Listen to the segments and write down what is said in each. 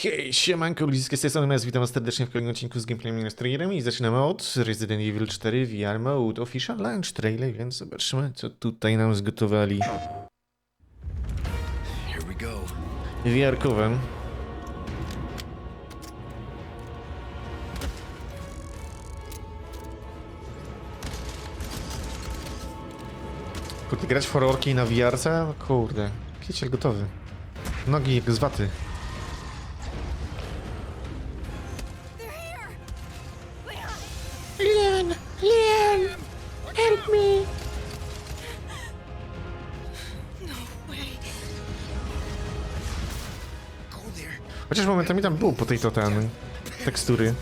Hej, siemanko, ludziska z tej strony, witam was serdecznie w kolejnym odcinku z gameplayem z trailerami i zaczynamy od Resident Evil 4 VR Mode Official Launch Trailer, więc zobaczmy, co tutaj nam zgotowali. Here we go. VR-kowe. Kurde, grać w horrorki na VR-ce? No kurde, kiciel gotowy. Nogi jak z waty. Leon, help me. Chociaż momentami tam był po tej totalnej tekstury.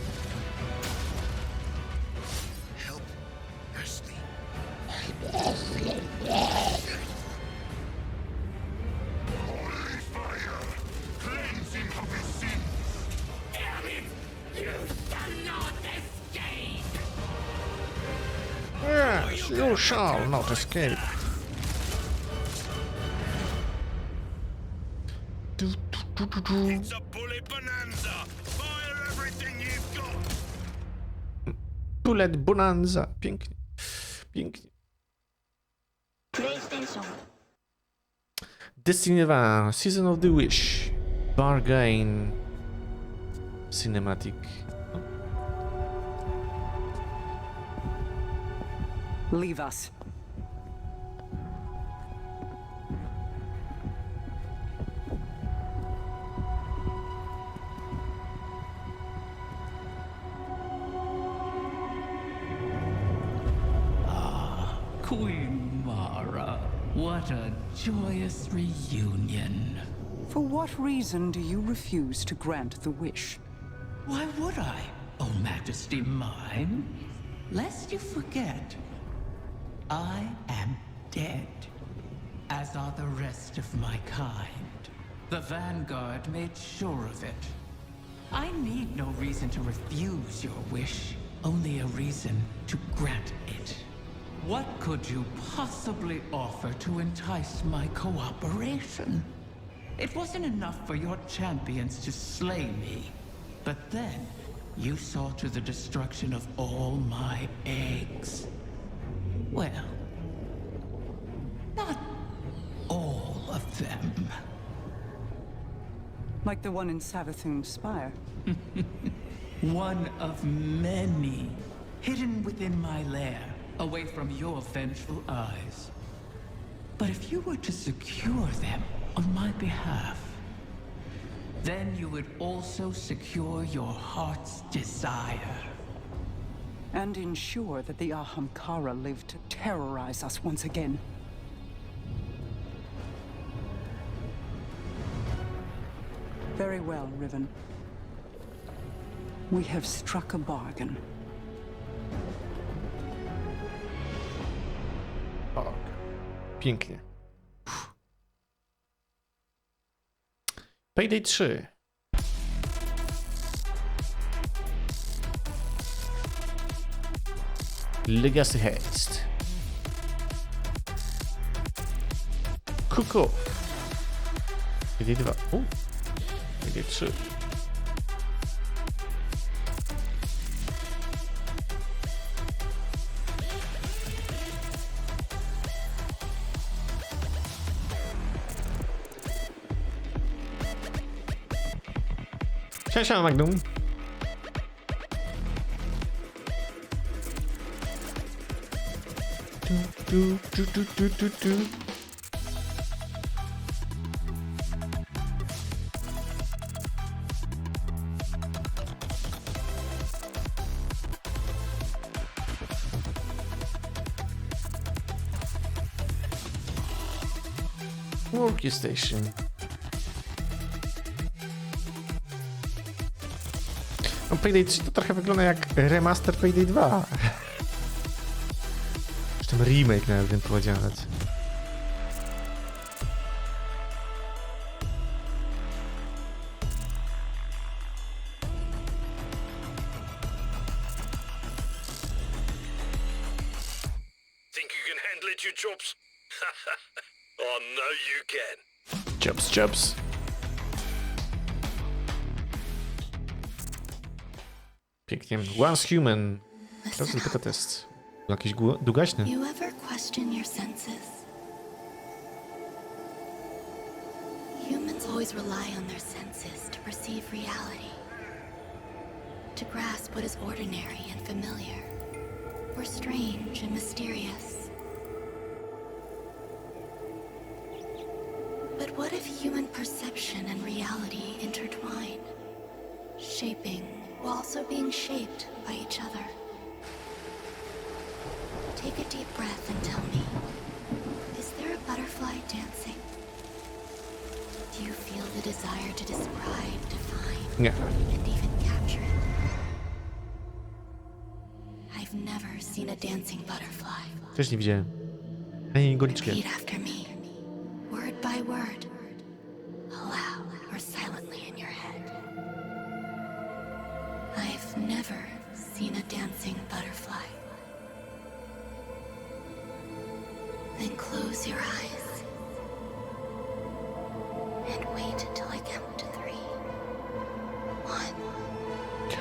Yes, you shall not escape. It's a bullet bonanza. Fire everything you've got. Bullet bonanza. Pięknie. Pięknie. PlayStation. Destiny 2, Season of the Wish. Bargain. Cinematic. Leave us. Queen Mara, what a joyous reunion. For what reason do you refuse to grant the wish? Why would I, O Majesty mine? Lest you forget, I am dead, as are the rest of my kind. The Vanguard made sure of it. I need no reason to refuse your wish, only a reason to grant it. What could you possibly offer to entice my cooperation? It wasn't enough for your champions to slay me, but then you saw to the destruction of all my eggs. Well, not all of them. Like the one in Savathun's spire. One of many, hidden within my lair, away from your vengeful eyes. But if you were to secure them on my behalf, then you would also secure your heart's desire. And ensure that the Ahamkara live to terrorize us once again. Very well, Riven. We have struck a bargain. O, pięknie. Payday 3. Legacy Haste. Kuku. Payday 2. Payday 3. Siema, Magnum. Workstation. No, Payday 3 to trochę wygląda jak remaster Payday 2. Zresztą remake nawet bym powiedział. Think you can handle it, you chops? Oh no, you can. Chops, chops. Pięknie. Once human. Teraz tylko test. Jakiś długaśny. You ever question your senses? Humans always rely on their senses to perceive reality, to grasp what is ordinary and familiar, or strange and mysterious. But what if human perception and reality intertwine, shaping while also being shaped by each other? Take a deep breath and tell me, is there a butterfly dancing? Do you feel the desire to describe, define, Nie. and even capture it? I've never seen a dancing butterfly. Też nie widziałem. Ani goliczkę. Repeat after me, word by word, aloud or silently in your head. I've never seen a dancing butterfly. Then close your eyes and wait until I count to 3. 1, 2,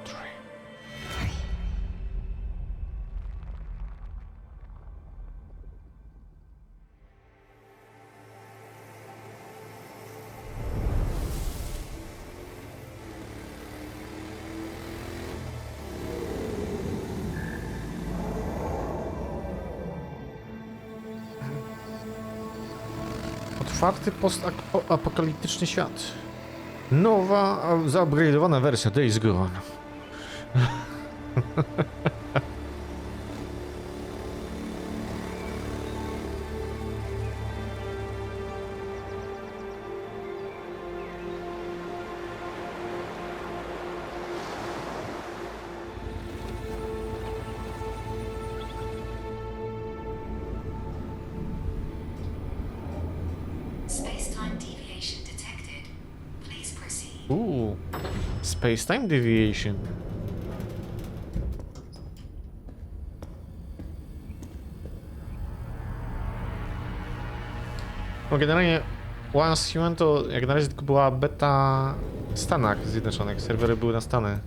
3. Otwarty postapokaliptyczny świat. Nowa, zaupgrade'owana wersja Days Gone. Space-time deviation detected. Please proceed. Space-time deviation. No generalnie Once Human to jak na razie tylko była beta w Stanach Zjednoczonych. Serwery były na Stany.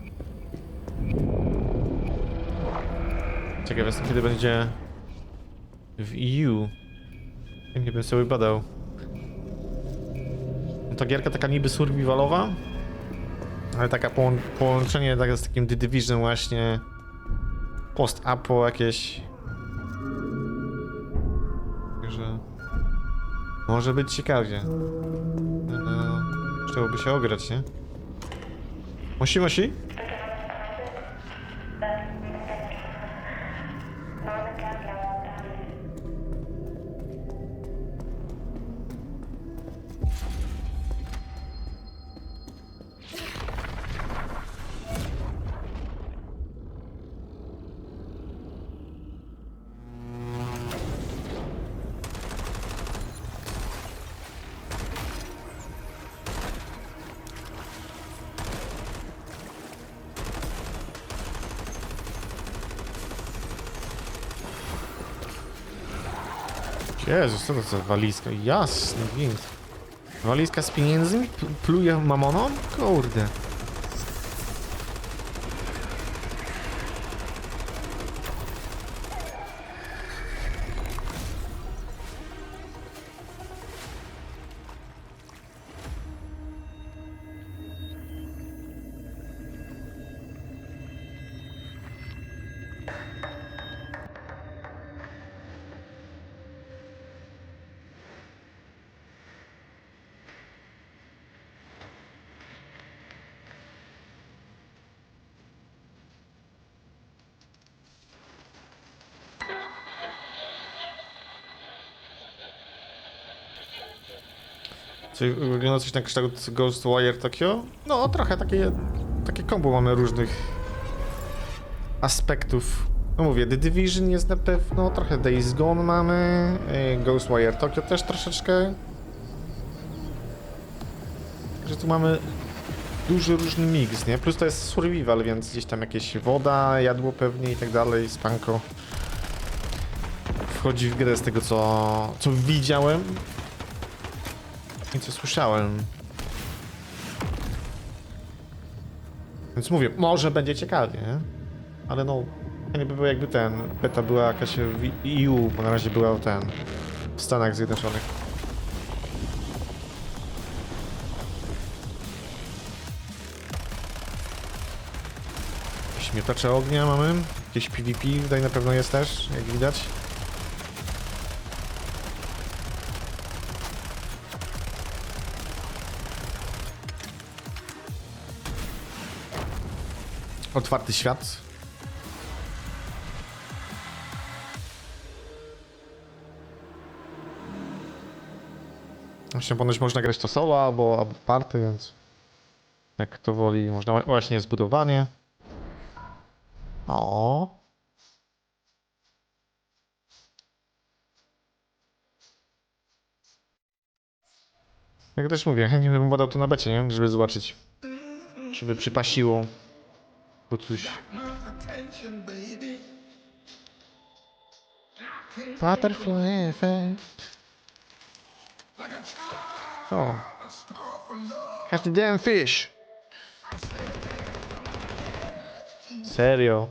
Ciekawe jestem, kiedy będzie w EU. Nie bym sobie badał. Ta gierka taka niby survivalowa, ale taka połączenie tak z takim The Division właśnie, post-apo jakieś. Także może być ciekawie. No, chciałoby się ograć, nie? Mosi, mosi? Jezus, co to za walizka? Jasny gwint. Walizka z pieniędzmi? Pluje mamoną? Kurde. Czyli wygląda coś na kształt Ghostwire Tokyo? No, trochę takie kombo mamy różnych aspektów. No mówię, The Division jest na pewno, trochę Days Gone mamy, Ghostwire Tokyo też troszeczkę. Że tu mamy duży różny mix, nie? Plus to jest survival, więc gdzieś tam jakieś woda, jadło pewnie i tak dalej, spanko wchodzi w grę z tego co widziałem i co słyszałem. Więc mówię, może będzie ciekawie, nie? Ale no, nie by było jakby beta była jakaś w EU, bo na razie była w Stanach Zjednoczonych. Jakieś miotacze ognia mamy, jakieś PvP tutaj na pewno jest też, jak widać. Otwarty świat. Właśnie ponoć można grać to solo albo party, więc jak kto woli, można właśnie zbudowanie. O. Jak też mówię, chętnie bym badał to na becie, nie? Żeby zobaczyć, czy by przypasiło. Bo coś... Butterfly effect. Oh. Catch the damn fish. Serio?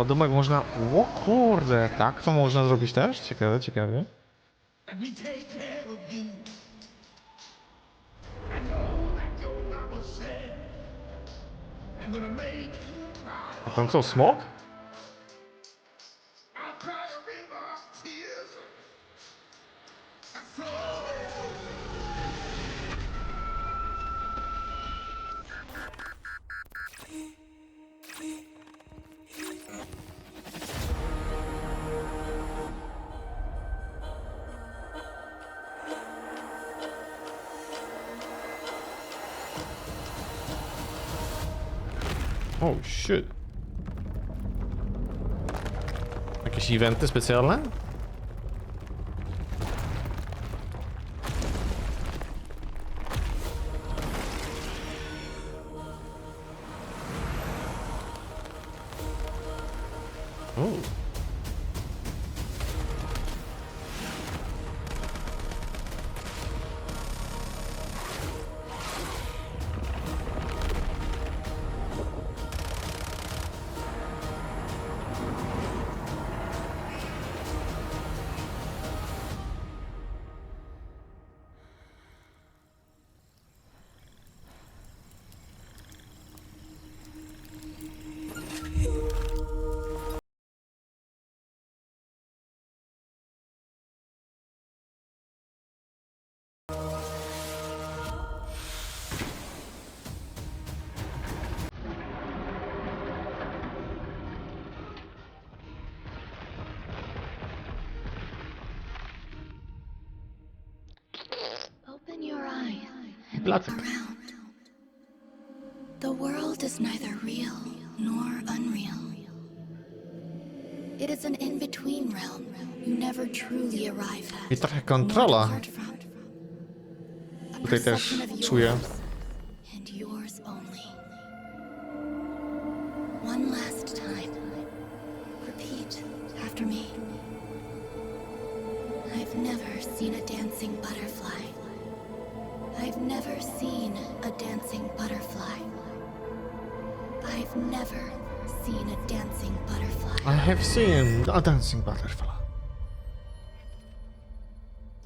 Podumek można... O kurde, tak to można zrobić też? Ciekawe, ciekawe. A tam co, smok? Oh shit. Jakieś eventy specjalne? Open your eyes and Placek. look around. The world is neither real nor unreal. It is an in-between realm you never truly arrive at. I trochę kontrola. nor depart from. A Tutaj też perception of czuję. yours and yours only. One last time. Repeat after me. I've never seen a dancing butterfly. I've never seen a dancing butterfly. I've never seen a dancing butterfly. I have seen a dancing butterfly.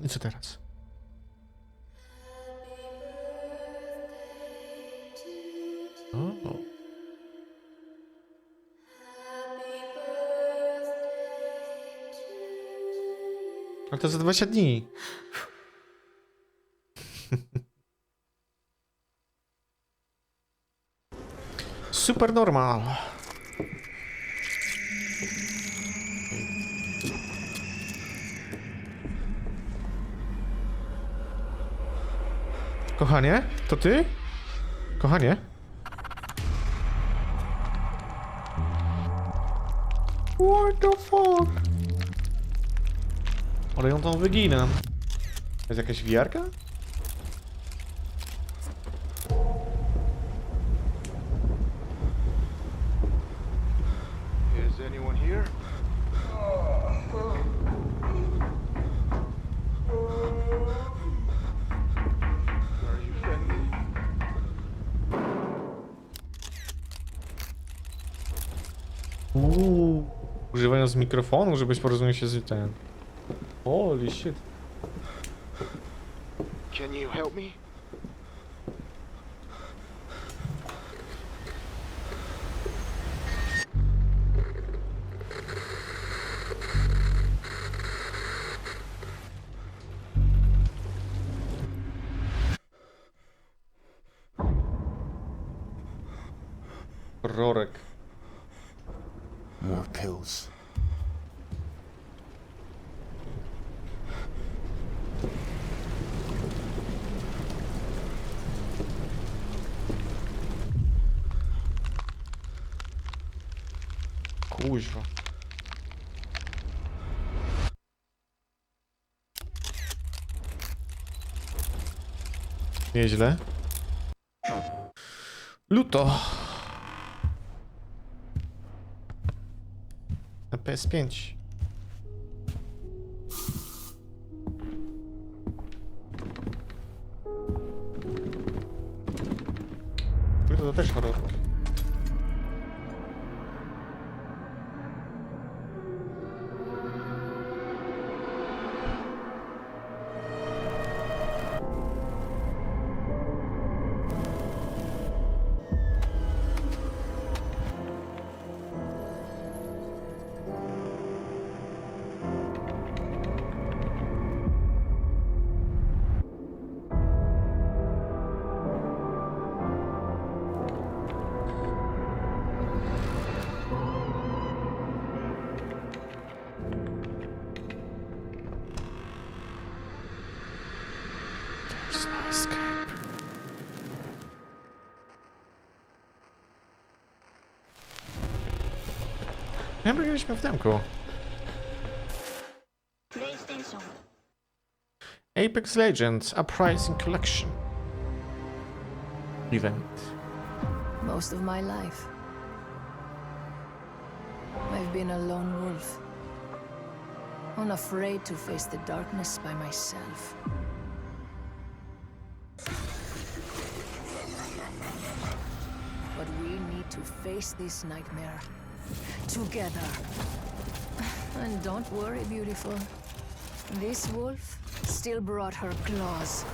I co teraz? O. Ale to za 20 dni. Super normal. Kochanie, to ty? Kochanie? What the fuck? Ale ją tam wygina. To jest jakaś wiarka? Is anyone here? Are you friendly? Używając mikrofonu, żebyś porozumiał się z ten. Holy shit. Can you help me? Rorek. More pills. Kuźwa. Nieźle. Luto. Na PS5. To też horror. Ja byliśmy w demku. Apex Legends Uprising Collection. Event. Most of my life, I've been a lone wolf, unafraid to face the darkness by myself. But we need to face this nightmare together. And don't worry, beautiful. This wolf still brought her claws.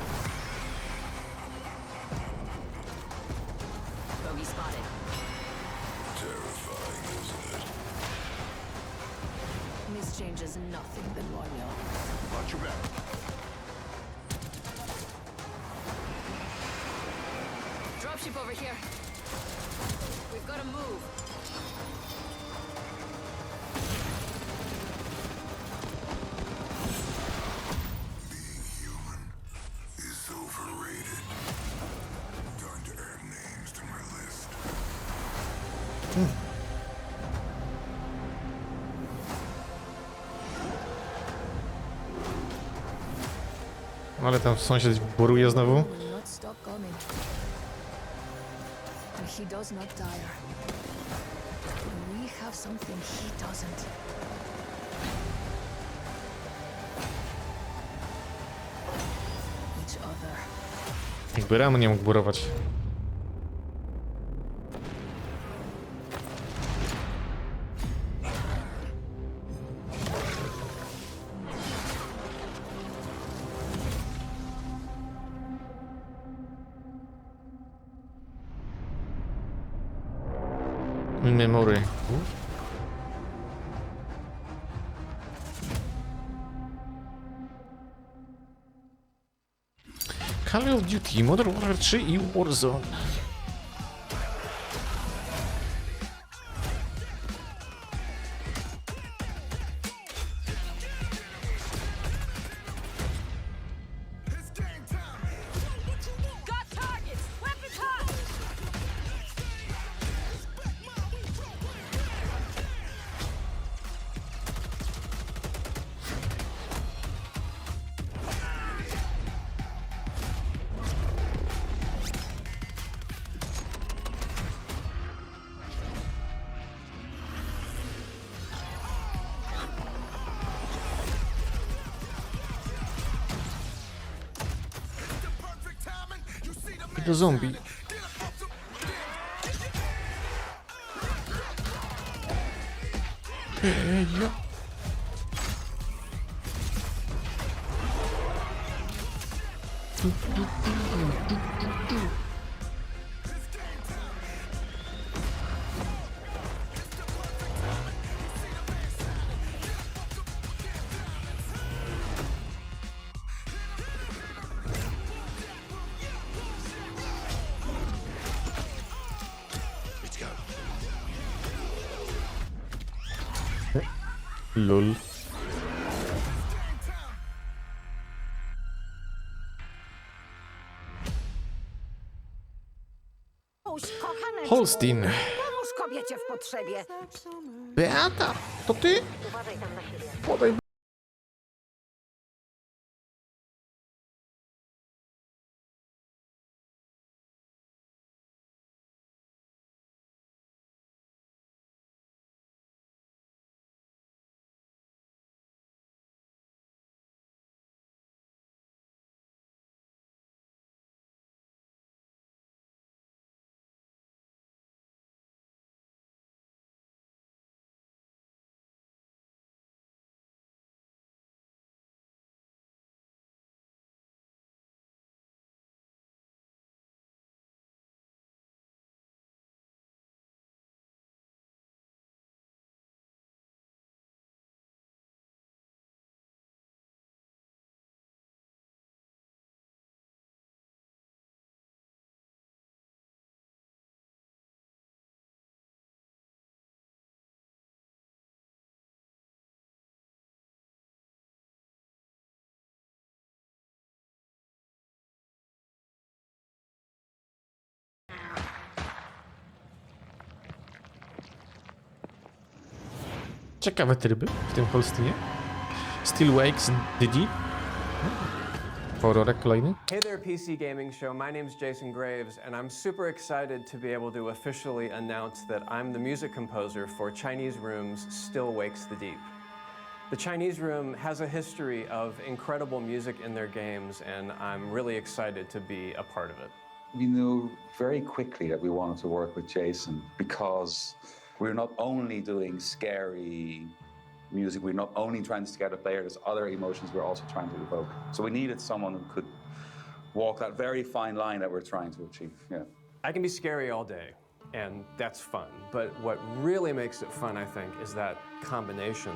Bogey spotted. Terrifying, isn't it? This changes nothing, demonio. Watch your back. Dropship over here. We've got to move. Being human is overrated. Time to add names to my list. Ale tam sąsiad buruje znowu. Will not stop coming. And he does not tire. We have something he doesn't. Each other. Jakby Ram nie mógł burować. Memory. Call of Duty, Modern Warfare 3 i Warzone. do zombie. Ja. Lul. Holstein. Pomóż kobiecie w potrzebie. Beata, to ty? Podaj. Ciekawe tryby w tym Holsteinie. Still Wakes the Deep. Horrorek kolejny. Hey there, PC Gaming Show. My name's Jason Graves, and I'm super excited to be able to officially announce that I'm the music composer for Chinese Room's Still Wakes the Deep. The Chinese Room has a history of incredible music in their games, and I'm really excited to be a part of it. We knew very quickly that we wanted to work with Jason because we're not only doing scary music, we're not only trying to scare the player, there's other emotions we're also trying to evoke. So we needed someone who could walk that very fine line that we're trying to achieve, yeah. I can be scary all day, and that's fun. But what really makes it fun, I think, is that combination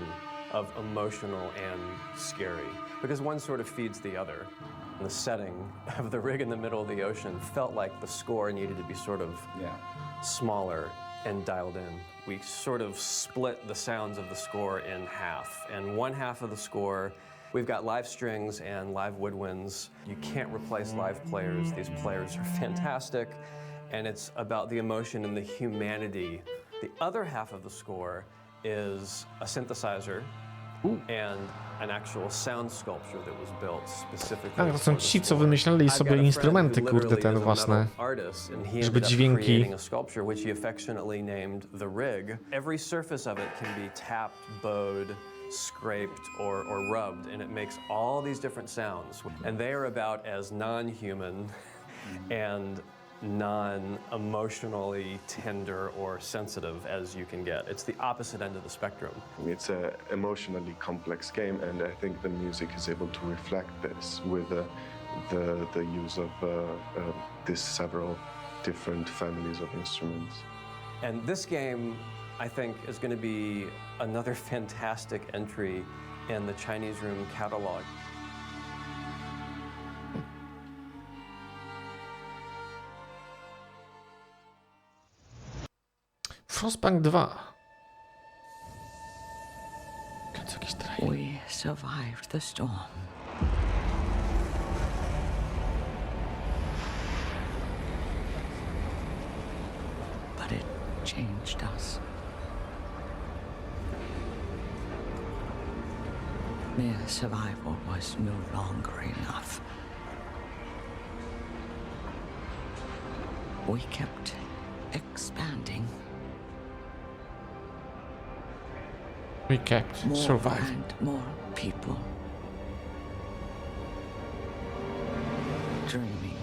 of emotional and scary, because one sort of feeds the other. The setting of the rig in the middle of the ocean felt like the score needed to be sort of smaller and dialed in. We sort of split the sounds of the score in half. And one half of the score, we've got live strings and live woodwinds. You can't replace live players. These players are fantastic. And it's about the emotion and the humanity. The other half of the score is a synthesizer and an actual sound sculpture that was built specifically. To są ci, co wymyślali sobie instrumenty, kurde, te własne, żeby dźwięki. A sculpture which he affectionately named the rig. Every surface of it can be tapped, bowed, scraped, or rubbed, and it makes all these different sounds. And they are about as non-human and non-emotionally tender or sensitive as you can get. It's the opposite end of the spectrum. It's an emotionally complex game, and I think the music is able to reflect this with the use of these several different families of instruments. And this game, I think, is going to be another fantastic entry in the Chinese Room catalog. Frostpunk 2. Co jakiś trailer? We survived the storm. But it changed us. Mere survival was no longer enough. We kept expanding. We kept More surviving. and more people. Dreaming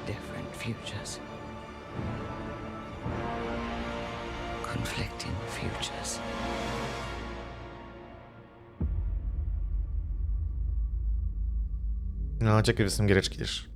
different futures. Conflicting futures. No, ciekawe jestem giereczki też.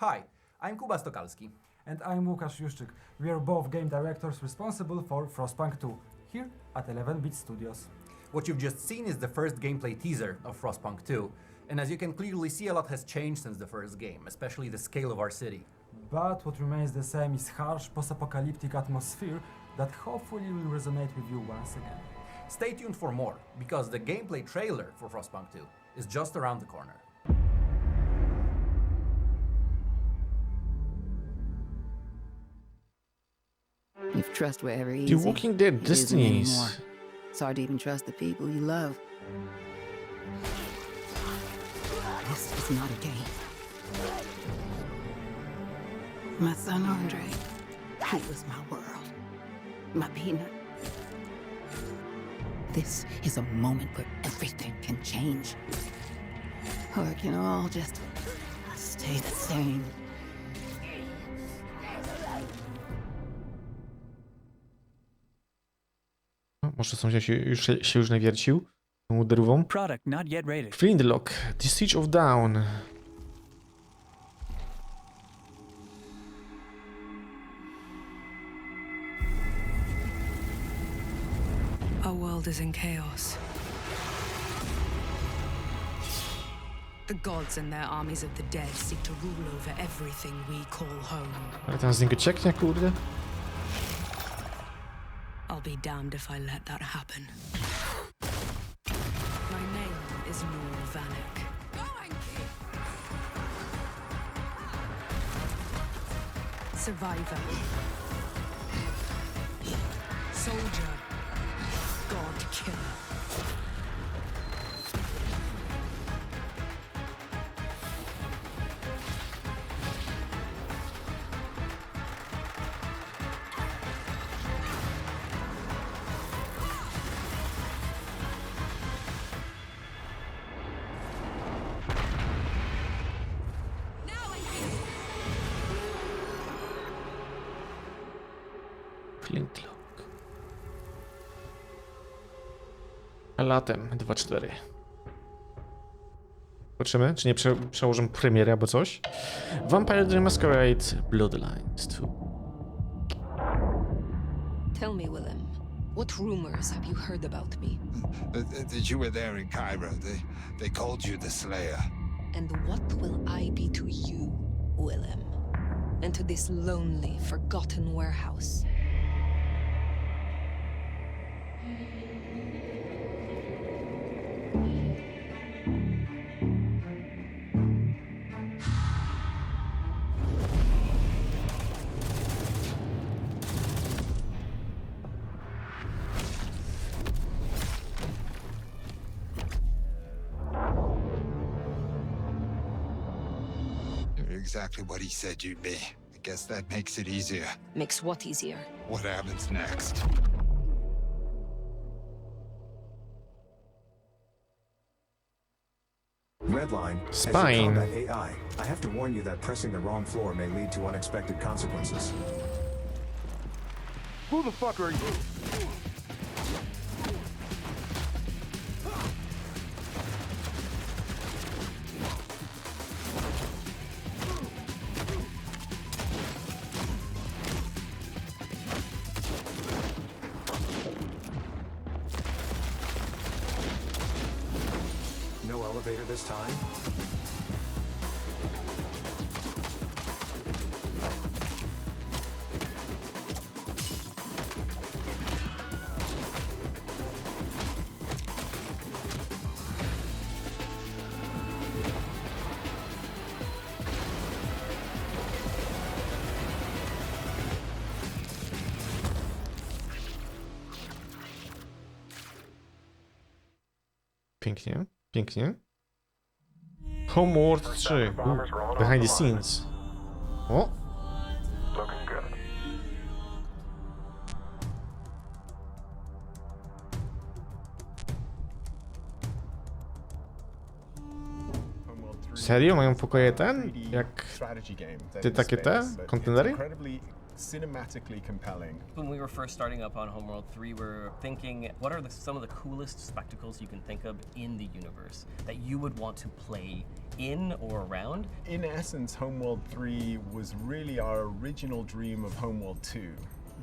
Hi, I'm Kuba Stokalski. And I'm Łukasz Juszczyk. We are both game directors responsible for Frostpunk 2, here at 11-Bit Studios. What you've just seen is the first gameplay teaser of Frostpunk 2, and as you can clearly see, a lot has changed since the first game, especially the scale of our city. But what remains the same is harsh post-apocalyptic atmosphere that hopefully will resonate with you once again. Stay tuned for more, because the gameplay trailer for Frostpunk 2 is just around the corner. If trust were ever The easy, Walking Dead it isn't anymore. Destinies. It's hard to even trust the people you love. This is not a game. My son Andre, he was my world, my peanut. This is a moment where everything can change. Or it can all just stay the same. Może sąsiad się już nawiercił tą derwą. Product not yet rated. Flintlock, The Siege of Dawn. Our world is in chaos. The gods and their armies of the dead seek to rule over everything we call home. Ale tam z niego cieknie, kurde. I'll be damned if I let that happen. My name is Nor Vanek. Survivor. Soldier. God killer. Flintlock. A latem 2-4. Zobaczymy, czy nie przełożę premiery albo coś. Vampire the Masquerade Bloodlines 2. Tell me, Willem, what rumors have you heard about me? That you were there in Cairo. They called you the Slayer. And what will I be to you, Willem? And to this lonely, forgotten warehouse? Exactly what he said you'd be. I guess that makes it easier. Makes what easier? What happens next? Redline. Spine. AI. I have to warn you that pressing the wrong floor may lead to unexpected consequences. Who the fuck are you? No elevator this time. Pięknie, pięknie. Homeworld 3. Behind the scenes. O! Serio? Mają pokoje ten? Jak ty takie te? Kontenery? Cinematically compelling. When we were first starting up on Homeworld 3, we were thinking, what are some of the coolest spectacles you can think of in the universe that you would want to play in or around? In essence, Homeworld 3 was really our original dream of Homeworld 2.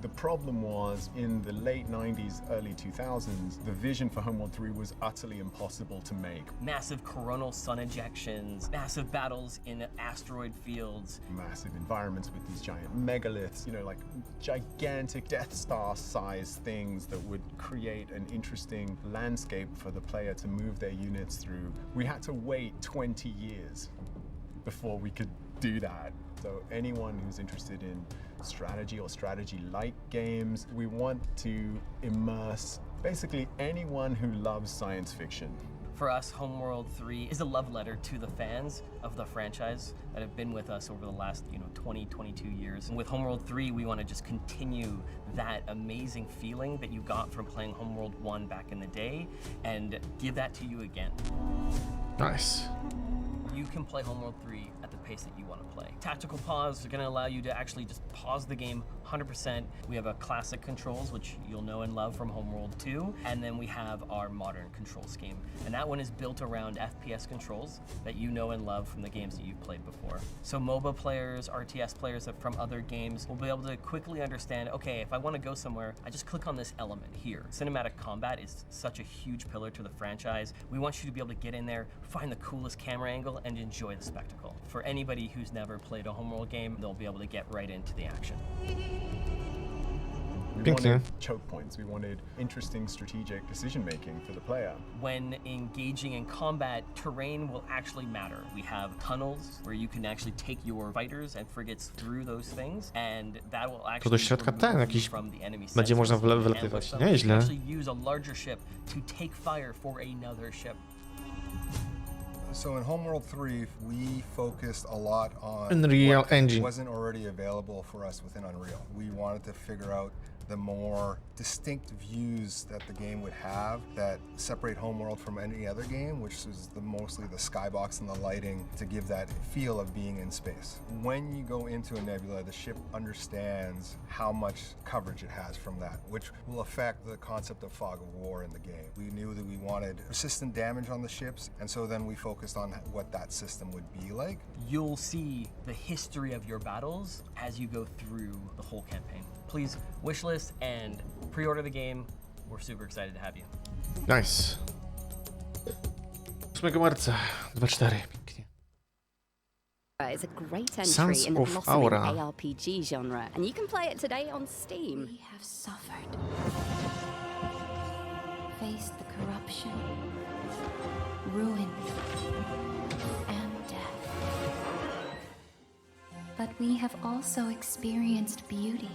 The problem was, in the late 90s, early 2000s, the vision for Homeworld 3 was utterly impossible to make. Massive coronal sun ejections, massive battles in asteroid fields. Massive environments with these giant megaliths, you know, like gigantic Death Star-sized things that would create an interesting landscape for the player to move their units through. We had to wait 20 years before we could do that. So anyone who's interested in strategy or strategy-like games, we want to immerse basically anyone who loves science fiction. For us, Homeworld 3 is a love letter to the fans of the franchise that have been with us over the last, 20, 22 years. And with Homeworld 3, we want to just continue that amazing feeling that you got from playing Homeworld 1 back in the day and give that to you again. Nice. You can play Homeworld 3 at the pace that you want to play. Tactical pause are going to allow you to actually just pause the game 100%. We have a classic controls, which you'll know and love from Homeworld 2, and then we have our modern control scheme. And that one is built around FPS controls that you know and love from the games that you've played before. So MOBA players, RTS players from other games will be able to quickly understand, okay, if I want to go somewhere, I just click on this element here. Cinematic combat is such a huge pillar to the franchise. We want you to be able to get in there, find the coolest camera angle, and enjoy the spectacle. For anybody who's never played a Homeworld game, they'll be able to get right into the action. We wanted choke points. We wanted interesting strategic decision making for the player. When engaging in combat, terrain will actually matter. We have tunnels where you can actually take your fighters and frigates through those things, and that will actually To do środka ten jakiś from the enemy będzie można wlatywać. Nieźle. Actually use a larger ship to take fire for another ship. So in Homeworld 3, we focused a lot on Unreal Engine. Wasn't already available for us within Unreal. We wanted to figure out the more distinct views that the game would have that separate Homeworld from any other game, which is mostly the skybox and the lighting to give that feel of being in space. When you go into a nebula, the ship understands how much coverage it has from that, which will affect the concept of fog of war in the game. We knew that we wanted persistent damage on the ships, and so then we focused on what that system would be like. You'll see the history of your battles as you go through the whole campaign. Please wishlist and pre-order the game. We're super excited to have you. Nice. 8 marca 24. Pięknie. Is a great entry Sons in the of blossoming Aura. ARPG genre, and you can play it today on Steam. We have suffered, faced the corruption, ruin, and death. But we have also experienced beauty.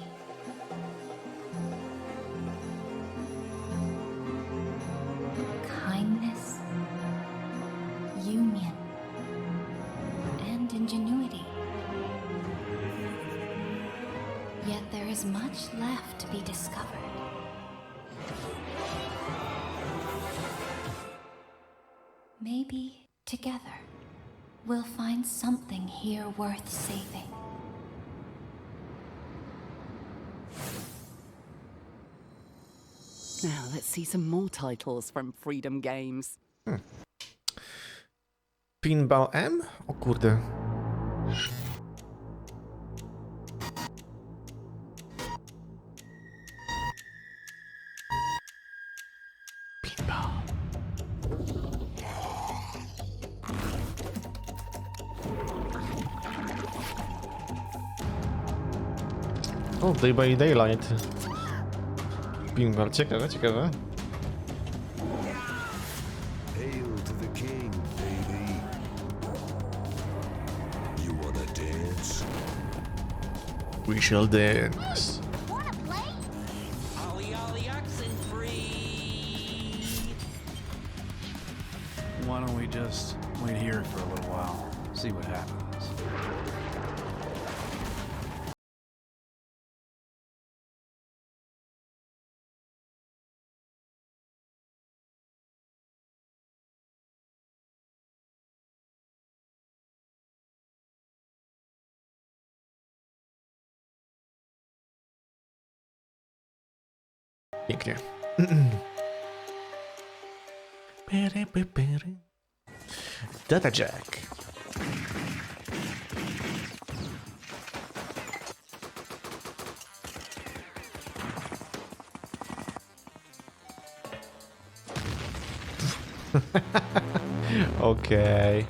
Kindness, union, and ingenuity. Yet there is much left to be discovered. Maybe together we'll find something here worth saving. Now let's see some more titles from Freedom Games. Pinball M? O kurde. Pinball. O, Day by Daylight. Pinball, ciekawe, ciekawe. Hail to the king, baby. You wanna dance? We shall dance. Ollie, ollie, oxen free. Why don't we just wait here for a little while, see what happens? Pięknie. Data Jack. Okej.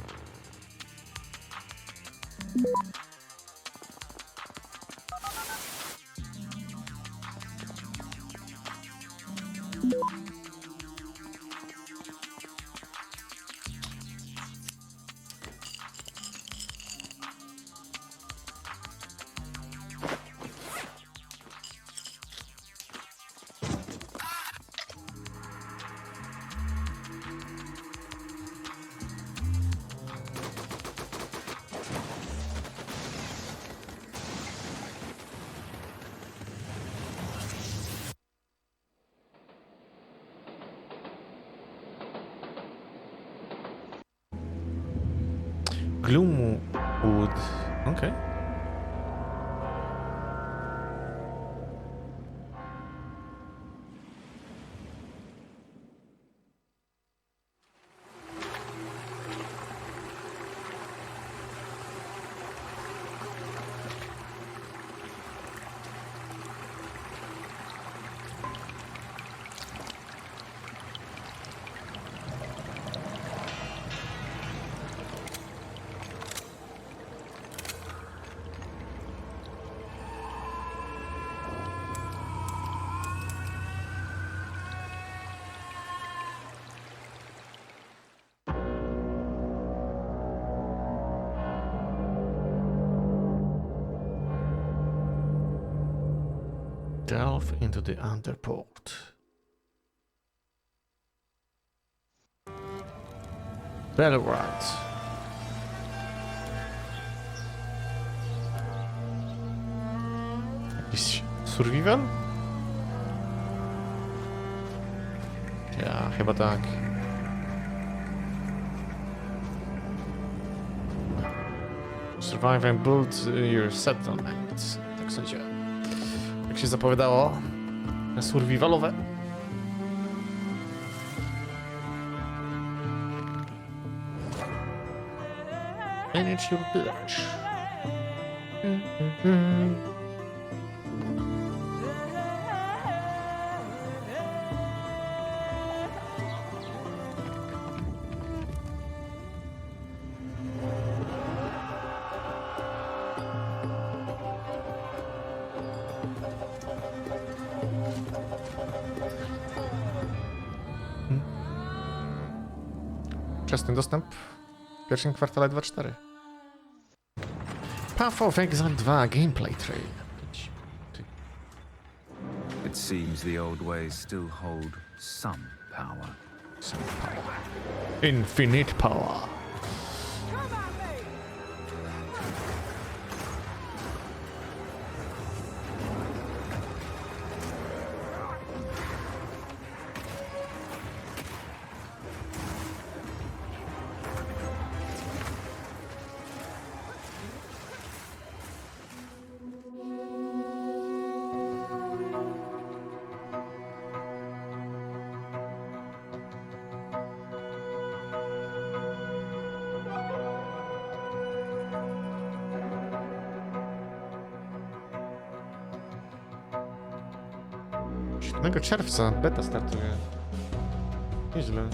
Gloomwood. Okej. Delve into the underport. Belgrade. Jakiś survival? Ja, chyba tak. Survive and build your settlement. Tak sądzę. Jak się zapowiadało, survivalowe. Manage your village. Wczesny dostęp w pierwszym kwartale 2.4. Path of Exile 2 gameplay trailer. It seems the old ways still hold some power. Some power. Infinite power. Czerwca beta startuje. Nieźle.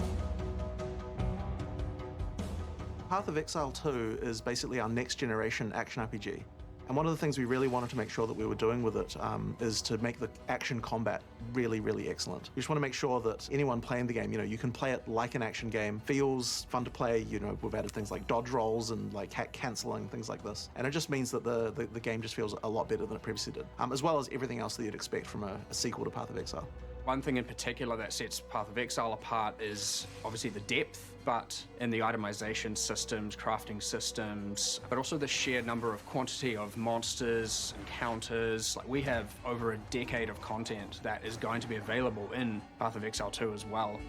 Path of Exile 2 is basically our next generation action RPG. And one of the things we really wanted to make sure that we were doing with it is to make the action combat really, really excellent. We just want to make sure that anyone playing the game, you can play it like an action game, feels fun to play. We've added things like dodge rolls and like hack canceling, things like this. And it just means that the game just feels a lot better than it previously did, as well as everything else that you'd expect from a sequel to Path of Exile. One thing in particular that sets Path of Exile apart is obviously the depth, but in the itemization systems, crafting systems, but also the sheer number of quantity of monsters, encounters. Like, we have over a decade of content that is going to be available in Path of Exile 2 as well.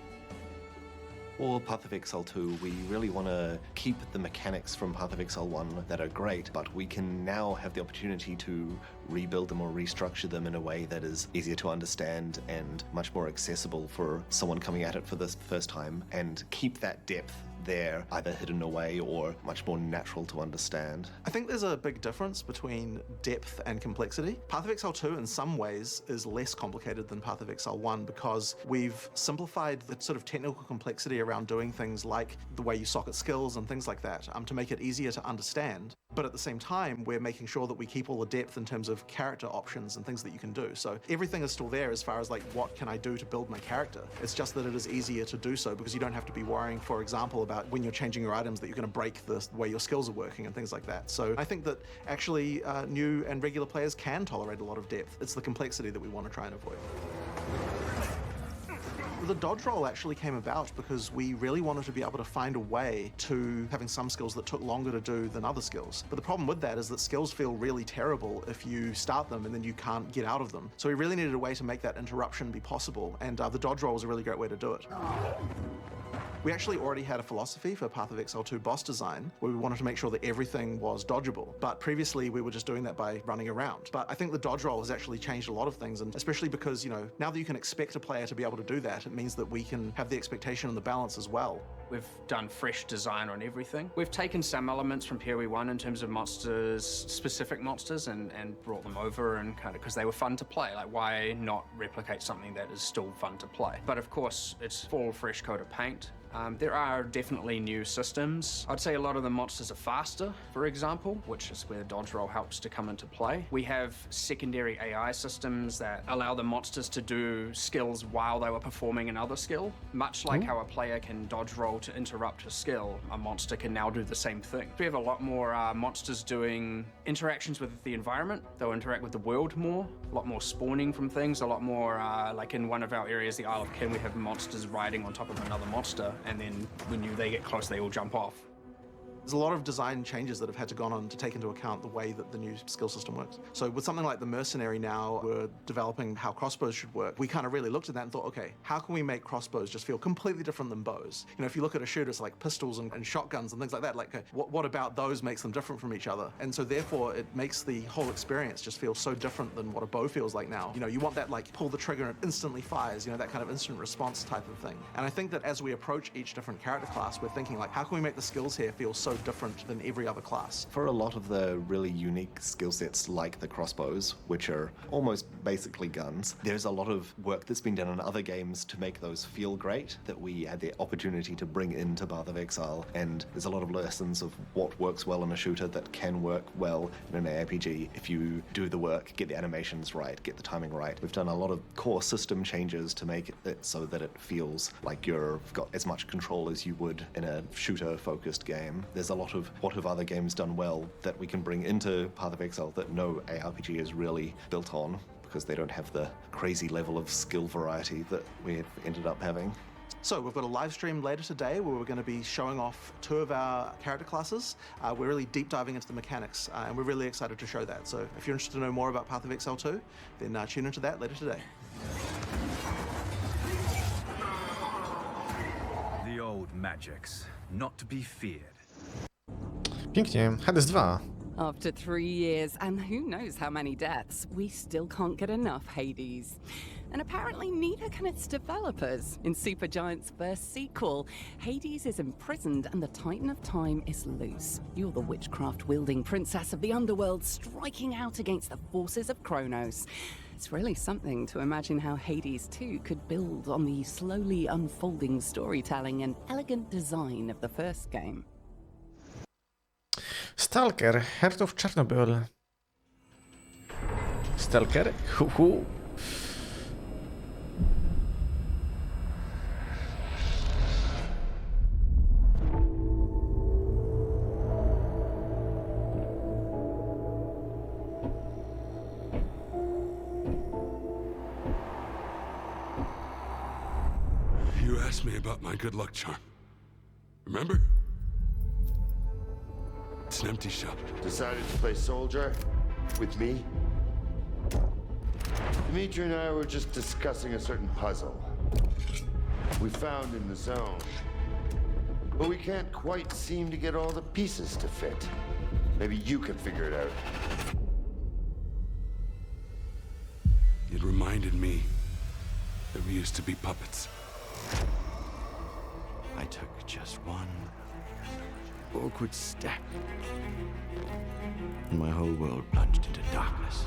For Path of Exile 2, we really want to keep the mechanics from Path of Exile 1 that are great, but we can now have the opportunity to rebuild them or restructure them in a way that is easier to understand and much more accessible for someone coming at it for the first time, and keep that depth there, either hidden away or much more natural to understand. I think there's a big difference between depth and complexity. Path of Exile 2 in some ways is less complicated than Path of Exile 1 because we've simplified the sort of technical complexity around doing things like the way you socket skills and things like that to make it easier to understand. But at the same time, we're making sure that we keep all the depth in terms of character options and things that you can do. So everything is still there as far as like, what can I do to build my character? It's just that it is easier to do so because you don't have to be worrying, for example, about when you're changing your items that you're going to break the way your skills are working and things like that. So I think that actually new and regular players can tolerate a lot of depth. It's the complexity that we want to try and avoid. The dodge roll actually came about because we really wanted to be able to find a way to having some skills that took longer to do than other skills. But the problem with that is that skills feel really terrible if you start them and then you can't get out of them. So we really needed a way to make that interruption be possible, and the dodge roll was a really great way to do it. We actually already had a philosophy for Path of Exile 2 boss design where we wanted to make sure that everything was dodgeable. But previously we were just doing that by running around. But I think the dodge roll has actually changed a lot of things, and especially because, you know, now that you can expect a player to be able to do that, it means that we can have the expectation and the balance as well. We've done fresh design on everything. We've taken some elements from PoE1 in terms of monsters, specific monsters, and brought them over, and kind of because they were fun to play. Like, why not replicate something that is still fun to play? But of course, it's full fresh coat of paint. There are definitely new systems. I'd say a lot of the monsters are faster, for example, which is where dodge roll helps to come into play. We have secondary AI systems that allow the monsters to do skills while they were performing another skill. Much like how a player can dodge roll to interrupt a skill, a monster can now do the same thing. We have a lot more monsters doing interactions with the environment. They'll interact with the world more, a lot more spawning from things, a lot more, like in one of our areas, the Isle of Kin, we have monsters riding on top of another monster, and then when they get close, they all jump off. There's a lot of design changes that have had to go on to take into account the way that the new skill system works. So with something like the Mercenary now, we're developing how crossbows should work. We kind of really looked at that and thought, okay, how can we make crossbows just feel completely different than bows? You know, if you look at a shooter, it's like pistols and shotguns and things like that. Like, what about those makes them different from each other? And so therefore, it makes the whole experience just feel so different than what a bow feels like now. You know, you want that like pull the trigger and it instantly fires, you know, that kind of instant response type of thing. And I think that as we approach each different character class, we're thinking like, how can we make the skills here feel so different than every other class? For a lot of the really unique skill sets like the crossbows, which are almost basically guns, there's a lot of work that's been done in other games to make those feel great that we had the opportunity to bring into Path of Exile, and there's a lot of lessons of what works well in a shooter that can work well in an ARPG if you do the work, get the animations right, get the timing right. We've done a lot of core system changes to make it so that it feels like you've got as much control as you would in a shooter-focused game. There's a lot of what have other games done well that we can bring into Path of Exile that no ARPG is really built on, because they don't have the crazy level of skill variety that we've ended up having. So we've got a live stream later today where we're going to be showing off 2 of our character classes. We're really deep diving into the mechanics, and we're really excited to show that. So if you're interested to know more about Path of Exile 2, then tune into that later today. The old magics, not to be feared. Pięknie. Hades 2. After 3 years, and who knows how many deaths, we still can't get enough Hades. And apparently neither can its developers. In Supergiant's first sequel, Hades is imprisoned and the Titan of Time is loose. You're the witchcraft-wielding princess of the underworld striking out against the forces of Kronos. It's really something to imagine how Hades 2 could build on the slowly unfolding storytelling and elegant design of the first game. Stalker, Heart of Chernobyl. Stalker? Hu. You asked me about my good luck charm. Remember? It's an empty shell. Decided to play soldier with me? Dimitri and I were just discussing a certain puzzle we found in the zone. but we can't quite seem to get all the pieces to fit. Maybe you can figure it out. It reminded me that we used to be puppets. I took just one awkward step, and my whole world plunged into darkness.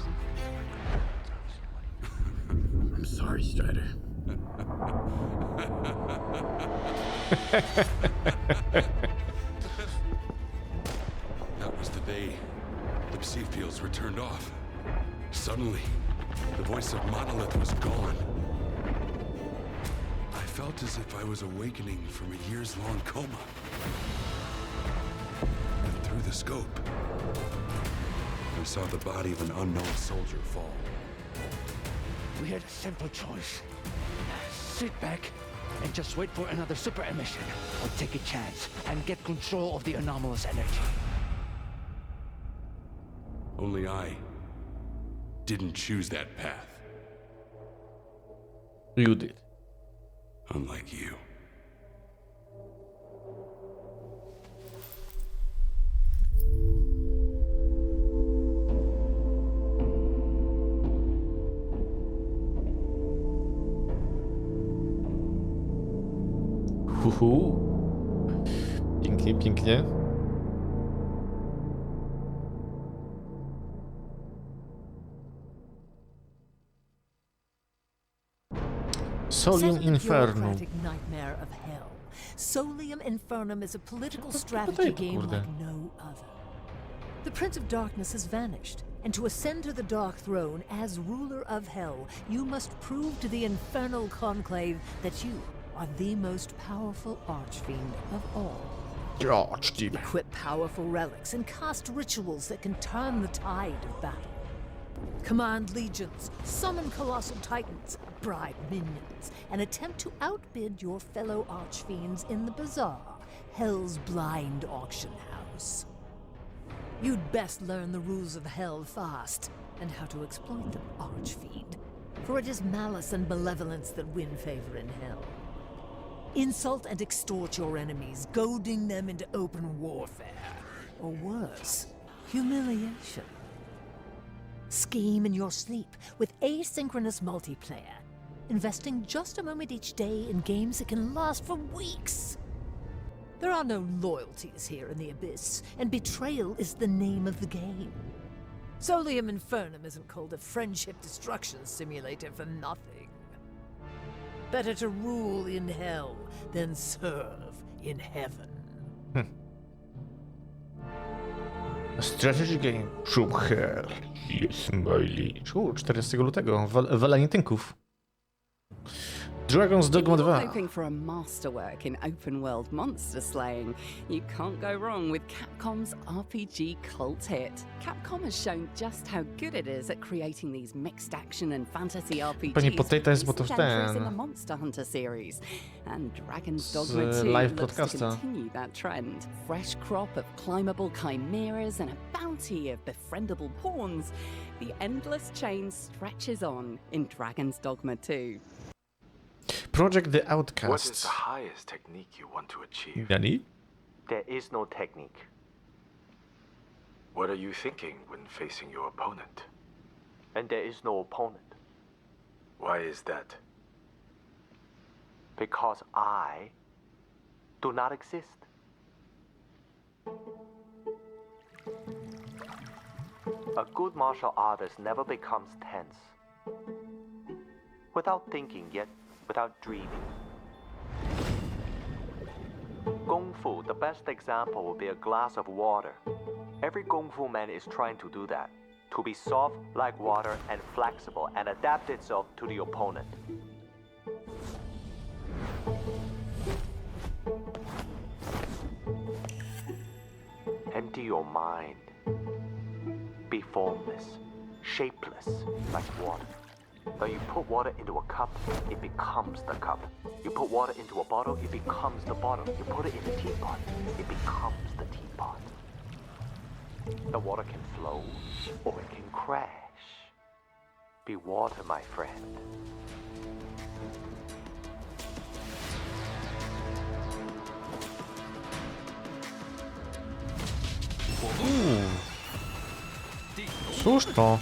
I'm sorry, Strider. That was the day the perceived fields were turned off. Suddenly, the voice of Monolith was gone. I felt as if I was awakening from a years-long coma. And through the scope, I saw the body of an unknown soldier fall. We had a simple choice. Sit back and just wait for another super emission, or take a chance and get control of the anomalous energy. Only I didn't choose that path. You did. Unlike you. Pięknie, pięknie. Solium Infernum. Nightmare of hell. Solium Infernum is a political strategy game like no other. The Prince of Darkness has vanished, and to ascend to the Dark Throne as ruler of hell, you must prove to the infernal conclave that you are the most powerful archfiend of all. Archdemon. Equip powerful relics and cast rituals that can turn the tide of battle. Command legions, summon colossal titans, bribe minions, and attempt to outbid your fellow archfiends in the bazaar, Hell's blind auction house. You'd best learn the rules of Hell fast, and how to exploit them, archfiend, for it is malice and malevolence that win favor in Hell. Insult and extort your enemies, goading them into open warfare, or worse, humiliation. Scheme in your sleep with asynchronous multiplayer, investing just a moment each day in games that can last for weeks. There are no loyalties here in the Abyss, and betrayal is the name of the game. Solium Infernum isn't called a friendship destruction simulator for nothing. Better to rule in hell than serve in heaven. A strategy game from hell. Yes, my liege. 14 lutego. Walenie tynków. Dragon's Dogma 2. If you're hoping for a masterwork in open-world monster slaying, you can't go wrong with Capcom's RPG cult hit. Capcom has shown just how good it is at creating these mixed action and fantasy RPGs. Pani Potato jest, bo to w in ten. the Monster Hunter series, and Dragon's Dogma 2 live looks to podcasta. continue that trend. Fresh crop of climbable chimeras and a bounty of befriendable pawns. The endless chain stretches on in Dragon's Dogma 2. Project The Outcast. What is the highest technique you want to achieve? Danny? There is no technique. What are you thinking when facing your opponent? And there is no opponent. Why is that? Because I do not exist. A good martial artist never becomes tense. Without thinking, yet without dreaming. Kung Fu, the best example would be a glass of water. Every Kung Fu man is trying to do that. To be soft like water and flexible and adapt itself to the opponent. Empty your mind. Be formless, shapeless like water. When you put water into a cup, it becomes the cup. You put water into a bottle, it becomes the bottle. You put it in a teapot, it becomes the teapot. The water can flow, or it can crash. Be water, my friend. Cóż to?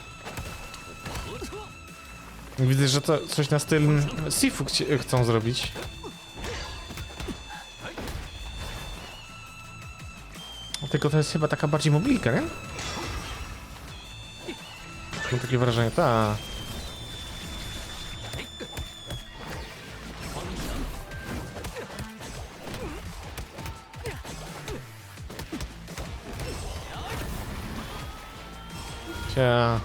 Widzę, że to coś na styl Sifu chcą zrobić. Tylko to jest chyba taka bardziej mobilka, nie? Mam takie wrażenie, ta. Cia.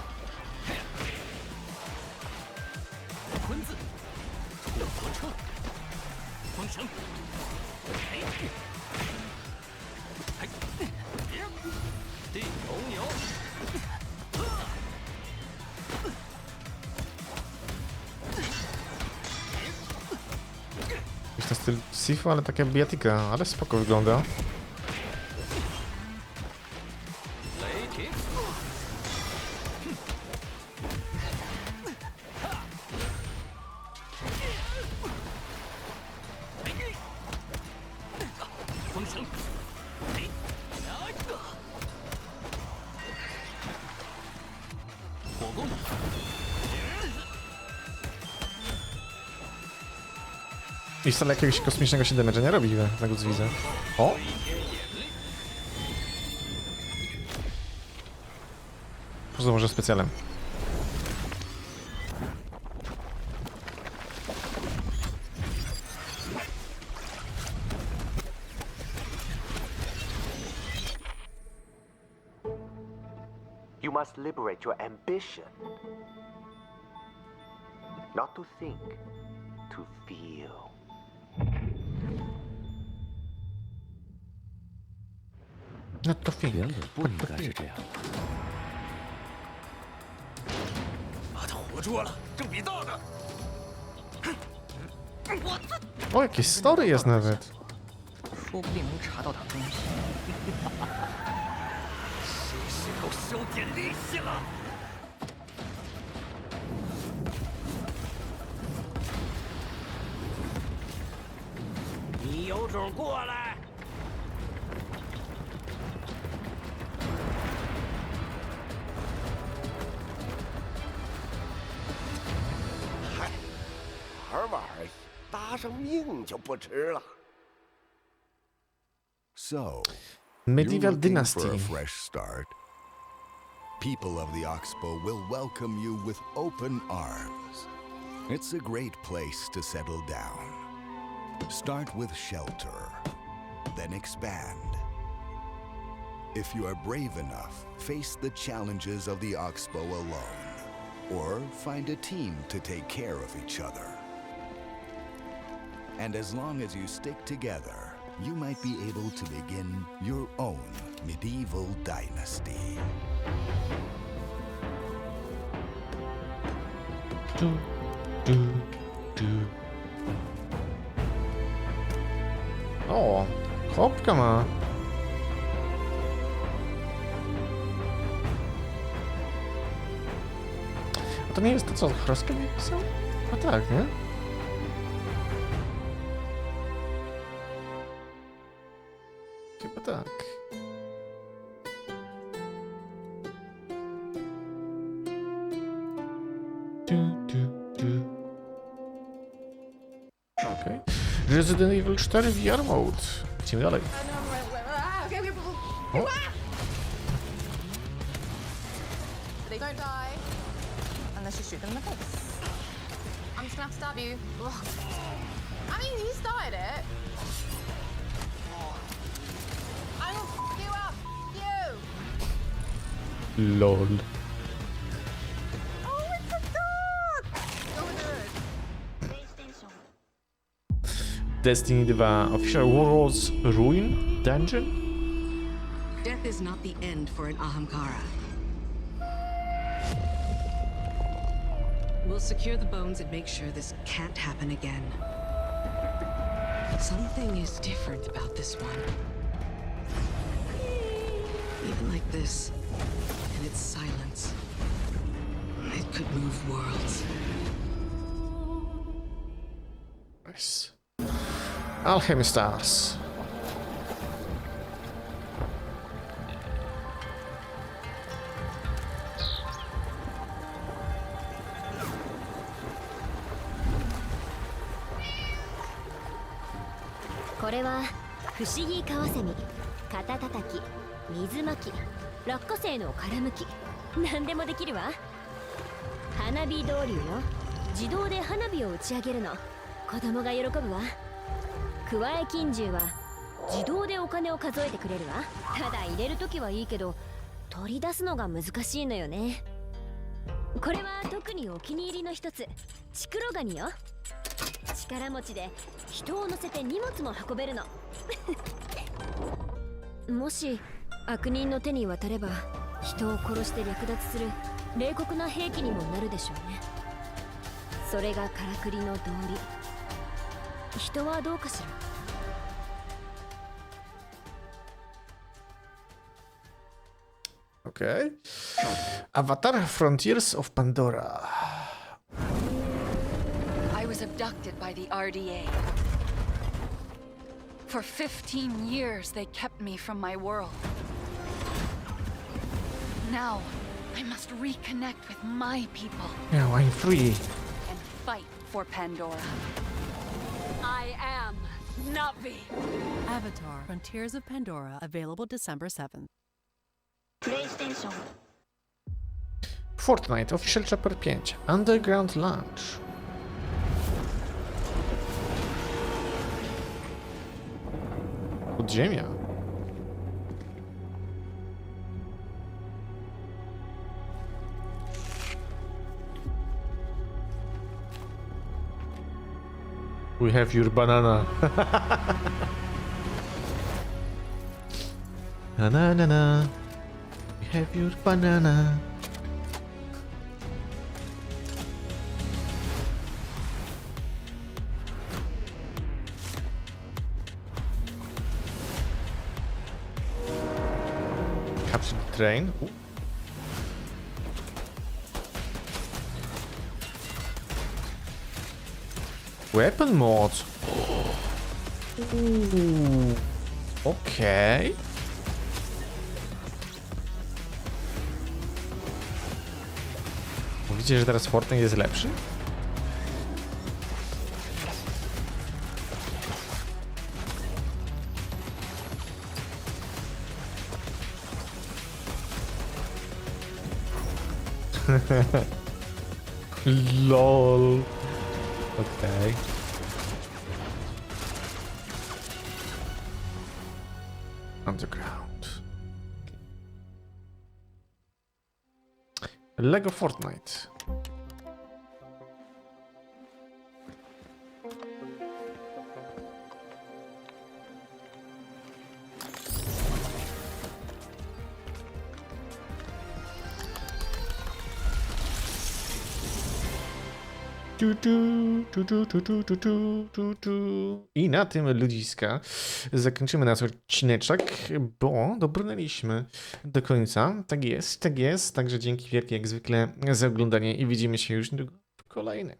Jakiś na styl Sifu, ale taka bijatyka, ale spoko wygląda. I wcale jakiegoś kosmicznego się damage'a nie robi, na go widzę. O! Poza może specjalem. You must liberate your ambition. Not to think, to feel. Not to think. 原本不应该是这样。把他活捉了，正比到呢。 O, jakieś story jest nawet. 说不定能查到他东西。谁时候收点利息了？ 你有种过来！ 嗨，玩玩，搭上命就不迟了。So, Medieval you're looking Dynasty. for a fresh start. People of the Oxbow will welcome you with open arms. It's a great place to settle down. Start with shelter, then expand. If you are brave enough, face the challenges of the Oxbow alone, or find a team to take care of each other. And as long as you stick together, you might be able to begin your own medieval dynasty. O, chłopka ma. A to nie jest to, co Chrostka mi pisał? A tak, nie? Chyba tak. Okej. Resident Evil 4 VR Mode. Idziemy dalej. O. They don't die unless you shoot them in the face. I'm just gonna have to stab you. Ugh. I mean, he started it. I will f you up, you. LOL. Oh, it's a dog. So good. Destiny 2 Official Warlords Ruin Dungeon? Death is not the end for an Ahamkara. We'll secure the bones and make sure this can't happen again. Something is different about this one. Even like this, in its silence, it could move worlds. Nice. Alchemistas. これは不思議カワセミ、肩たたき、水まき、落花生の殻むき、何でもできるわ。花火導流よ。自動で花火を打ち上げるの。子供が喜ぶわ。くわえ金獣は自動でお金を数えてくれるわ。ただ入れるときはいいけど取り出すのが難しいのよね。これは特にお気に入りの一つ、チクロガニよ。力持ちで人を乗せて荷物も運べるの。もし悪人の手に渡れば人を殺して略奪する冷酷な兵器にもなるでしょうね。それがからくりの道理。人はどうかしら。Okay. Avatar Frontiers of Pandora. I was abducted by the RDA. For 15 years, they kept me from my world. Now, I must reconnect with my people. Now I'm free. And fight for Pandora. I am Navi. Avatar Frontiers of Pandora, available December 7th. PlayStation. Fortnite Official Chapter 5 Underground Launch. Podziemia. We have your banana. Na. We have your banana. Capture the train. Ooh. Weapon mod. Ooh. Okay. Mówicie, że teraz Fortnite jest lepszy? LOL. Okay. Underground. Lego Fortnite. I na tym, ludziska, zakończymy nasz odcineczek, bo dobrnęliśmy do końca. Tak jest, tak jest. Także dzięki wielkie jak zwykle za oglądanie i widzimy się już niedługo w kolejnym.